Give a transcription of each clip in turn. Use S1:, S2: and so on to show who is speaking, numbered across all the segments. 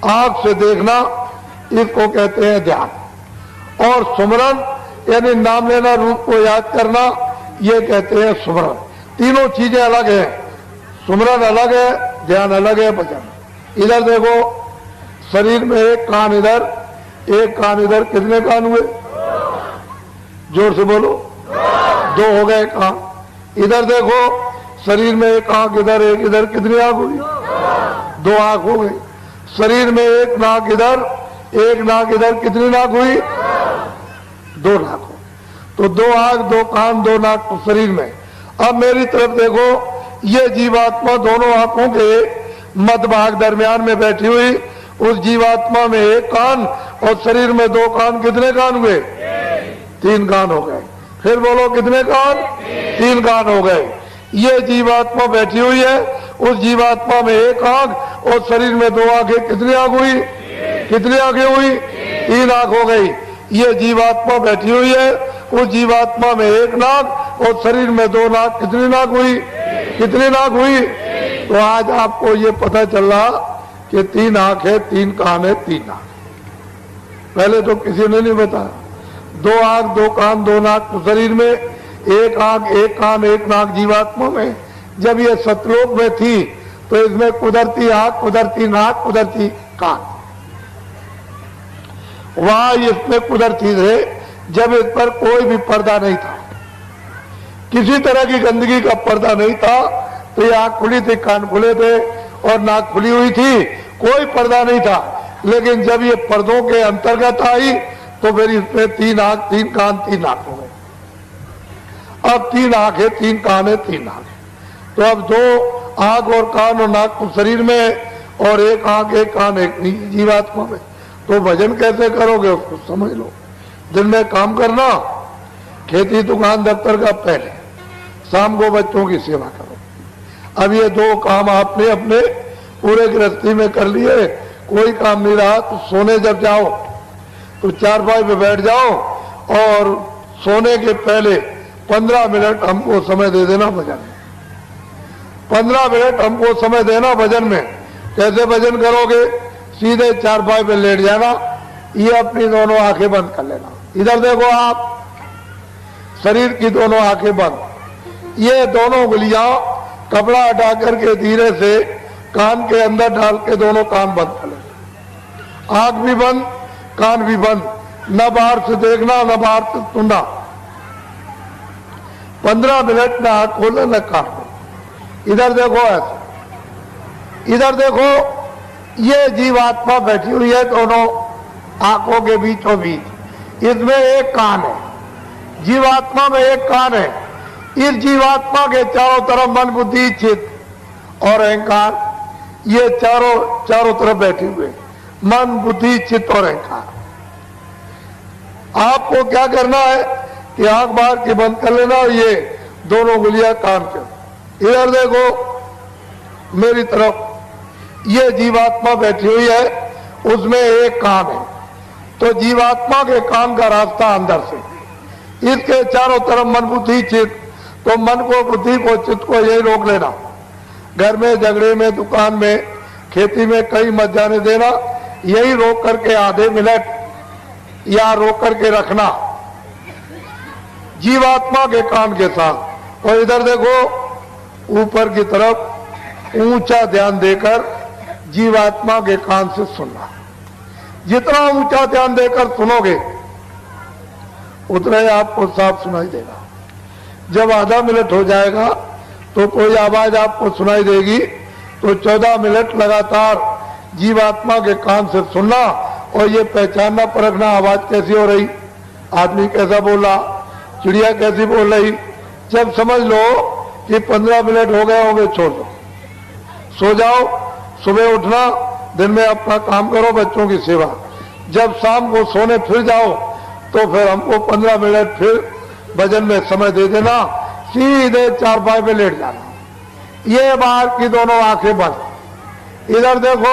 S1: आंख से देखना, इसको कहते हैं ध्यान। और सुमरन यानी नाम लेना, रूप को याद करना, ये कहते हैं सुमरन। तीनों चीजें अलग है, सुमरन अलग है, ध्यान अलग है, भजन। इधर देखो, शरीर में एक कान इधर, एक कान इधर, कितने कान हुए? जोर से बोलो, दो हो गए कान। इधर देखो, शरीर में एक आंख इधर, एक इधर, कितनी आंख हुई? दो आंख हो गई। शरीर में एक नाक इधर, एक नाक इधर, कितनी नाक हुई? दो नाक हो। तो दो आंख, दो कान, दो नाक शरीर में। अब मेरी तरफ देखो, ये जीवात्मा दोनों आंखों के मध्य भाग दरमियान में बैठी हुई, उस जीवात्मा में एक कान और शरीर में दो कान, कितने कान हुए? तीन कान हो गए। फिर बोलो, कितने कान? तीन कान हो गए। ये जीवात्मा बैठी हुई है, उस जीवात्मा में एक आंख और शरीर में दो आंखें, कितनी आंख हुई? कितनी आंखें हुई? तीन आंख हो गई। ये जीवात्मा बैठी हुई है, उस जीवात्मा में एक नाक और शरीर में दो नाक, कितनी नाक हुई? कितनी नाक हुई? तो आज आपको ये पता चल रहा कि तीन आंख है, तीन कान है, तीन नाक। पहले तो किसी ने नहीं बताया। दो आंख, दो कान, दो नाक शरीर में, एक आंख, एक कान, एक नाक जीवात्मा में। जब ये सतलोक में थी तो इसमें कुदरती आंख, कुदरती नाक, कुदरती कान, वहां इसमें कुदरती थे जब इस पर कोई भी पर्दा नहीं था, किसी तरह की गंदगी का पर्दा नहीं था। तो ये आंख खुली थी, कान खुले थे और नाक खुली हुई थी, कोई पर्दा नहीं था। लेकिन जब ये पर्दों के अंतर्गत आई तो फिर इसमें तीन आंख, तीन कान, तीन नाक हो गए। अब तीन आंख है, तीन कान है, तीन नाक है। तो अब दो आंख और कान और नाक को शरीर में और एक आंख, एक कान, एक जीवात्मा में। तो भजन कैसे करोगे उसको समझ लो। दिन में काम करना, खेती दुकान दफ्तर का पहले, शाम को बच्चों की सेवा करो। अब ये दो काम आपने अपने पूरे गृहस्थी में कर लिए, कोई काम नहीं रहा तो सोने जब जाओ तो चारपाई पे बैठ जाओ और सोने के पहले 15 मिनट हमको समय दे देना भजन में। 15 मिनट हमको समय देना भजन में। कैसे भजन करोगे? सीधे चारपाई पे लेट जाना, ये अपनी दोनों आंखें बंद कर लेना। इधर देखो आप, शरीर की दोनों आंखें बंद, ये दोनों उंगलियां कपड़ा हटा करके धीरे से कान के अंदर डाल के दोनों कान बंद कर लेना। आंख भी बंद, कान भी बंद, न बाहर से देखना, न बाहर से सुनना। 15 मिनट न आंख खोले न कान खोले। इधर देखो ऐसा, इधर देखो, ये जीवात्मा बैठी हुई है दोनों आंखों के बीचों बीच, इसमें एक कान है, जीवात्मा में एक कान है। इस जीवात्मा के चारों तरफ मन, बुद्धि, चित्त और अहंकार, ये चारों तरफ बैठे हुए, मन, बुद्धि, चित्त और अहंकार। आपको क्या करना है कि आंख बाहर की बंद कर लेना और ये दोनों उंगलियां कान के। इधर देखो मेरी तरफ, ये जीवात्मा बैठी हुई है, उसमें एक कान है। तो जीवात्मा के कान का रास्ता अंदर से, इसके चारों तरफ मन, बुद्धि, चित्त। तो मन को, बुद्धि को, चित्त को यही रोक लेना। घर में, झगड़े में, दुकान में, खेती में कहीं मत जाने देना। यही रोक करके आधे मिनट या रोक करके रखना जीवात्मा के कान के साथ। और इधर देखो ऊपर की तरफ ऊंचा ध्यान देकर जीवात्मा के कान से सुनना। जितना ऊंचा ध्यान देकर सुनोगे उतना ही आपको साफ सुनाई देगा। जब आधा मिनट हो जाएगा तो कोई आवाज आपको सुनाई देगी, तो 14 मिनट लगातार जीवात्मा के कान से सुनना और ये पहचानना, परखना आवाज कैसी हो रही, आदमी कैसा बोल रहा, चिड़िया कैसी बोल रही। जब समझ लो कि 15 मिनट हो गए होंगे, छोड़ दो, सो जाओ। सुबह उठना, दिन में अपना काम करो, बच्चों की सेवा। जब शाम को सोने फिर जाओ तो फिर हमको 15 मिनट फिर भजन में समय दे देना, सीधे चारपाई पे लेट जाना। ये बाहर की दोनों आंखें बंद। इधर देखो,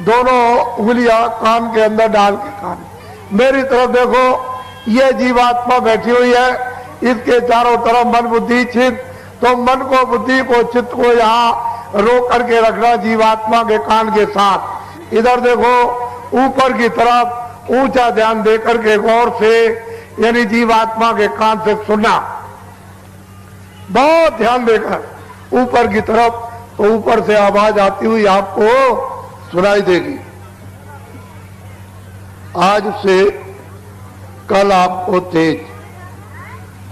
S1: दोनों उंगलियां कान के अंदर डाल के कान। मेरी तरफ देखो, ये जीवात्मा बैठी हुई है, इसके चारों तरफ मन, बुद्धि, चित्त। तो मन को, बुद्धि को, चित्त को यहाँ रोक करके रखना जीवात्मा के कान के साथ। इधर देखो, ऊपर की तरफ ऊंचा ध्यान देकर के गौर से, यानी जीवात्मा के कान से सुनना, बहुत ध्यान देकर ऊपर की तरफ, तो ऊपर से आवाज आती हुई आपको सुनाई देगी। आज से कल आपको तेज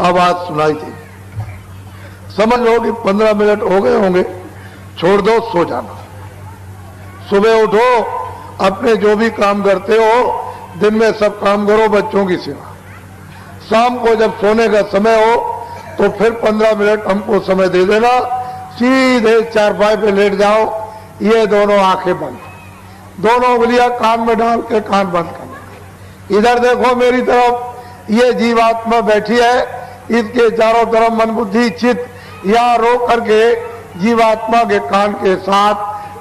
S1: आवाज सुनाई देगी। समझ लो कि 15 मिनट हो गए होंगे, छोड़ दो, सो जाना। सुबह उठो, अपने जो भी काम करते हो दिन में सब काम करो, बच्चों की सेवा। शाम को जब सोने का समय हो तो फिर 15 मिनट हमको समय दे देना, सीधे चारपाई पे लेट जाओ, ये दोनों आंखें बंद, दोनों उंगलियां कान में डाल के कान बंद करना। इधर देखो मेरी तरफ, ये जीवात्मा बैठी है, इसके चारों तरफ मन बुद्धि चित्त यहाँ रोक करके जीवात्मा के कान के साथ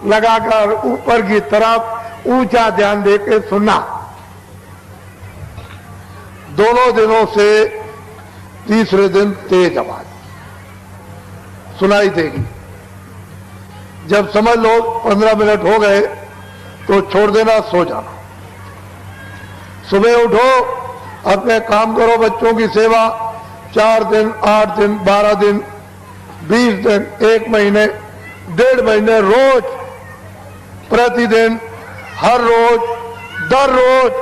S1: लगाकर ऊपर की तरफ ऊंचा ध्यान देकर सुनना। दोनों दिनों से तीसरे दिन तेज आवाज सुनाई देगी। जब समझ लो 15 मिनट हो गए तो छोड़ देना, सो जाना। सुबह उठो, अपने काम करो, बच्चों की सेवा। 4 दिन, 8 दिन, 12 दिन, 20 दिन, 1 महीने, 1.5 महीने, रोज, प्रतिदिन, हर रोज, दर रोज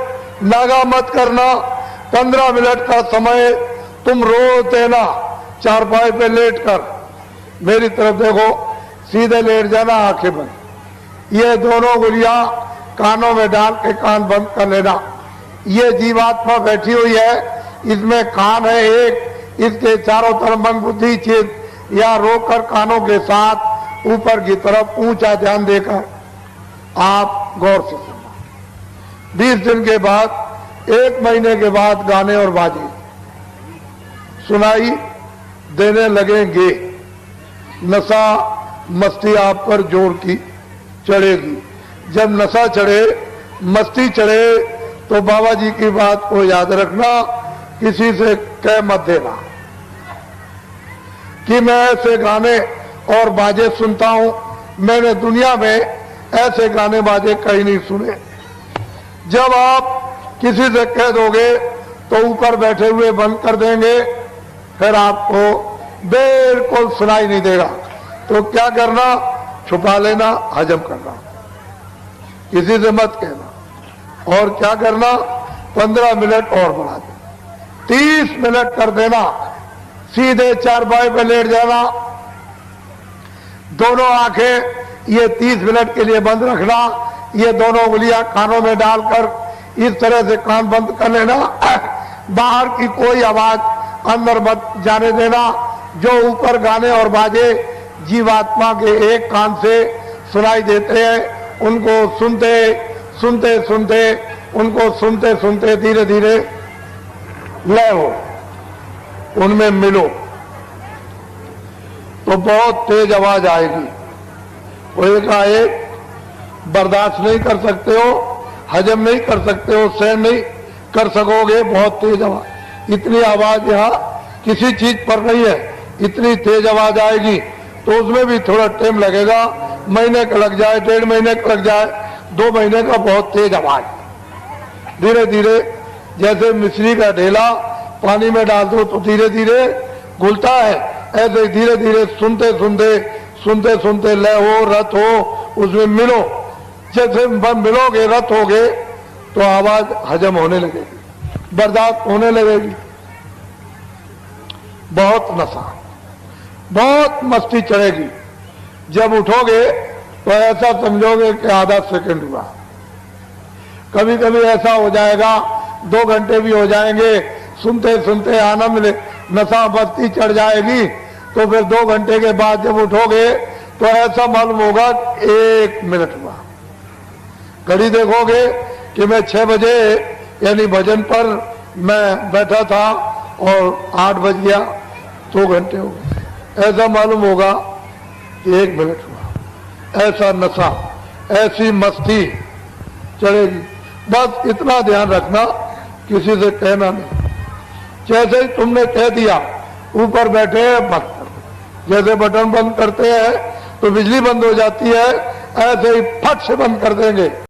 S1: नागा मत करना। 15 मिनट का समय तुम रोज देना। चारपाई पे लेट कर मेरी तरफ देखो, सीधे लेट जाना, आंखें बंद। ये दोनों उंगलियां कानों में डाल के कान बंद कर लेना। ये जीवात्मा बैठी हुई है, इसमें कान है एक, इसके चारों तरफ मन बुद्धि चित्त या रोककर कानों के साथ ऊपर की तरफ ऊंचा ध्यान देकर आप गौर से सुनना। 20 दिन के बाद, 1 महीने के बाद गाने और बाजे सुनाई देने लगेंगे। नशा मस्ती आप पर जोर की चढ़ेगी। जब नशा चढ़े, मस्ती चढ़े, तो बाबा जी की बात को याद रखना, किसी से कह मत देना कि मैं ऐसे गाने और बाजे सुनता हूं, मैंने दुनिया में ऐसे गाने बाजे कहीं नहीं सुने। जब आप किसी से कह दोगे तो ऊपर बैठे हुए बंद कर देंगे, फिर आपको बिल्कुल सुनाई नहीं देगा। तो क्या करना, छुपा लेना, हजम करना, किसी से मत कहना। और क्या करना, 15 मिनट और बढ़ा देना, 30 मिनट कर देना। सीधे चारपाई पे लेट जाना, दोनों आंखें ये 30 मिनट के लिए बंद रखना। ये दोनों उंगलियां कानों में डालकर इस तरह से कान बंद कर लेना। बाहर की कोई आवाज अंदर मत जाने देना। जो ऊपर गाने और बाजे जीवात्मा के एक कान से सुनाई देते हैं, उनको सुनते सुनते सुनते, उनको सुनते सुनते धीरे धीरे लय हो, उनमें मिलो, तो बहुत तेज आवाज आएगी। वो एकाएक बर्दाश्त नहीं कर सकते हो, हजम नहीं कर सकते हो, सहन नहीं कर सकोगे, बहुत तेज आवाज। इतनी आवाज यहाँ किसी चीज पर नहीं है, इतनी तेज आवाज आएगी। तो उसमें भी थोड़ा टाइम लगेगा, महीने का लग जाए, 1.5 महीने का लग जाए, 2 महीने का, बहुत तेज आवाज। धीरे धीरे, जैसे मिश्री का ढेला पानी में डाल दो तो धीरे धीरे घुलता है, ऐसे ही धीरे धीरे सुनते सुनते सुनते सुनते लय हो, रत हो, उसमें मिलो। जैसे मिलोगे, रत होगे, तो आवाज हजम होने लगेगी, बर्दाश्त होने लगेगी। बहुत नशा, बहुत मस्ती चढ़ेगी। जब उठोगे तो ऐसा समझोगे कि आधा सेकंड हुआ। कभी कभी ऐसा हो जाएगा 2 घंटे भी हो जाएंगे, सुनते सुनते आनंद नशा मस्ती चढ़ जाएगी। तो फिर 2 घंटे के बाद जब उठोगे तो ऐसा मालूम होगा 1 मिनट हुआ। घड़ी देखोगे कि मैं 6 बजे यानी भजन पर मैं बैठा था और 8 बज गया, 2 घंटे हो गए। ऐसा मालूम होगा कि 1 मिनट हुआ। ऐसा नशा, ऐसी मस्ती चढ़ेगी। बस इतना ध्यान रखना, किसी से कहना नहीं। जैसे ही तुमने कह दिया, ऊपर बैठे बंद कर दो। जैसे बटन बंद करते हैं तो बिजली बंद हो जाती है, ऐसे ही फट से बंद कर देंगे।